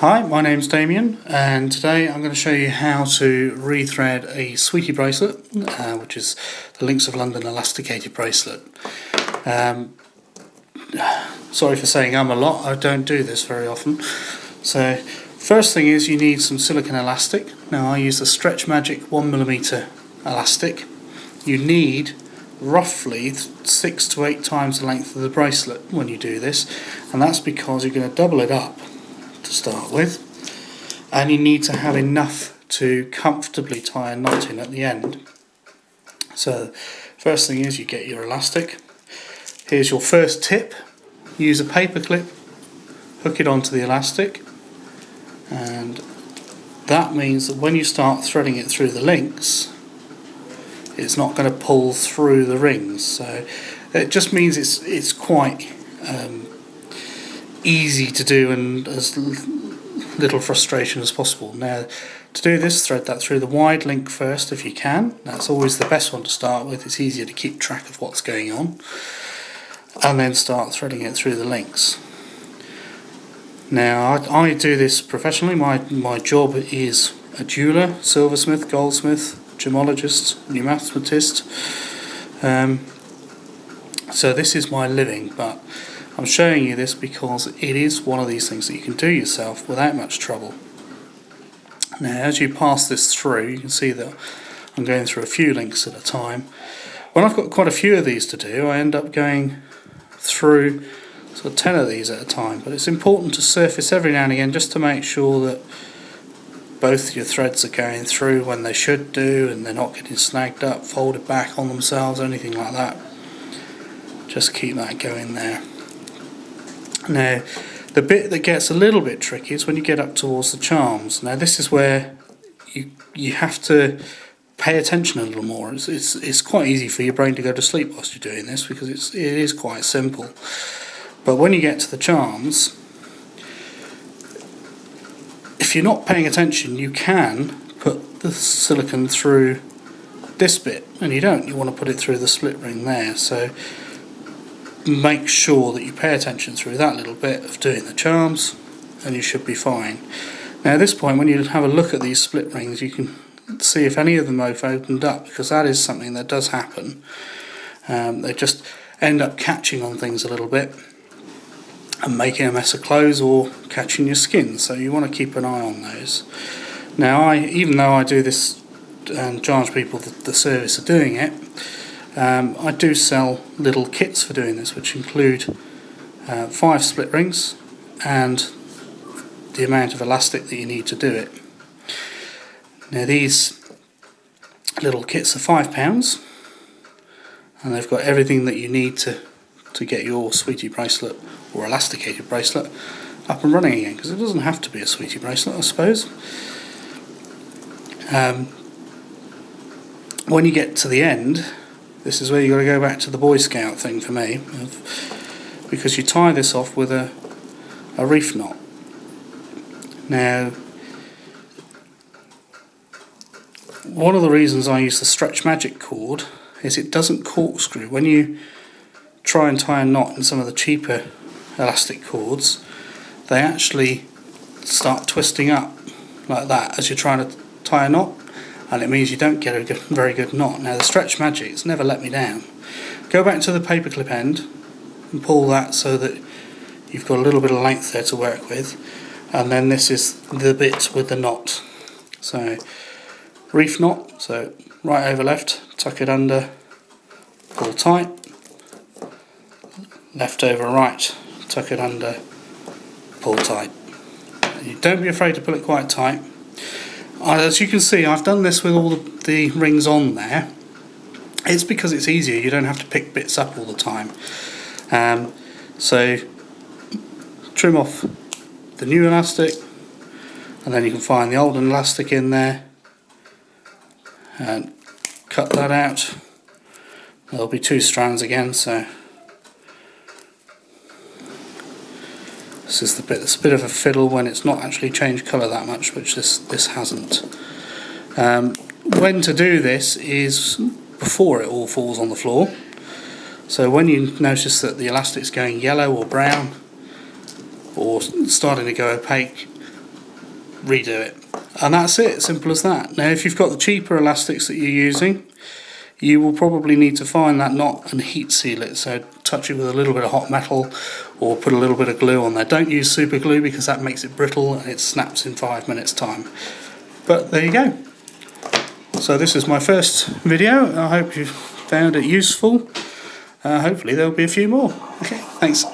Hi, my name's Damien, and today I'm going to show you how to rethread a Sweetie bracelet, which is the Links of London Elasticated bracelet. Sorry for saying a lot, I don't do this very often. So, first thing is you need some silicone elastic. Now I use the Stretch Magic 1mm elastic. You need roughly 6 to 8 times the length of the bracelet when you do this, and that's because you're going to double it up to start with, and you need to have enough to comfortably tie a knot in at the end. So first thing is you get your elastic. Here's your first tip: use a paper clip, hook it onto the elastic, and that means that when you start threading it through the links, it's not going to pull through the rings. So it just means it's quite easy to do and as little frustration as possible. Now, to do this, thread that through the wide link first if you can. That's always the best one to start with. It's easier to keep track of what's going on, and then start threading it through the links. Now I do this professionally. My job is a jeweller, silversmith, goldsmith, gemologist, numismatist. So this is my living, but I'm showing you this because it is one of these things that you can do yourself without much trouble. Now as you pass this through, you can see that I'm going through a few links at a time. When I've got quite a few of these to do, I end up going through sort of 10 of these at a time, but it's important to surface every now and again just to make sure that both your threads are going through when they should do, and they're not getting snagged up, folded back on themselves, or anything like that. Just keep that going there. Now, the bit that gets a little bit tricky is when you get up towards the charms. Now this is where you have to pay attention a little more. It's quite easy for your brain to go to sleep whilst you're doing this because it is quite simple. But when you get to the charms, if you're not paying attention, you can put the silicone through this bit, and you don't. You want to put it through the split ring there. So make sure that you pay attention through that little bit of doing the charms, and you should be fine. Now at this point, when you have a look at these split rings, you can see if any of them have opened up, because that is something that does happen. They just end up catching on things a little bit and making a mess of clothes or catching your skin, so you want to keep an eye on those. Now even though I do this and charge people the service of doing it, I do sell little kits for doing this, which include 5 split rings and the amount of elastic that you need to do it. Now these little kits are £5, and they've got everything that you need to get your Sweetie bracelet or elasticated bracelet up and running again, because it doesn't have to be a Sweetie bracelet, I suppose. When you get to the end, this is where you've got to go back to the Boy Scout thing for me, because you tie this off with a reef knot. Now, one of the reasons I use the Stretch Magic cord is it doesn't corkscrew. When you try and tie a knot in some of the cheaper elastic cords, they actually start twisting up like that as you're trying to tie a knot, and it means you don't get a very good knot. Now the Stretch Magic's never let me down. Go back to the paperclip end and pull that so that you've got a little bit of length there to work with, and then this is the bit with the knot. So reef knot, so right over left, tuck it under, pull tight, left over right, tuck it under, pull tight. And don't be afraid to pull it quite tight. As you can see, I've done this with all the rings on there. It's because it's easier, you don't have to pick bits up all the time. So trim off the new elastic, and then you can find the old elastic in there and cut that out. There'll be 2 strands again, so this is the bit that's a bit of a fiddle when it's not actually changed colour that much, which this hasn't. When to do this is before it all falls on the floor. So when you notice that the elastic's going yellow or brown or starting to go opaque, redo it. And that's it, simple as that. Now if you've got the cheaper elastics that you're using, you will probably need to find that knot and heat seal it, so touch it with a little bit of hot metal or put a little bit of glue on there. Don't use super glue because that makes it brittle and it snaps in 5 minutes time. But there you go. So this is my first video. I hope you found it useful. Hopefully there'll be a few more. Okay, thanks.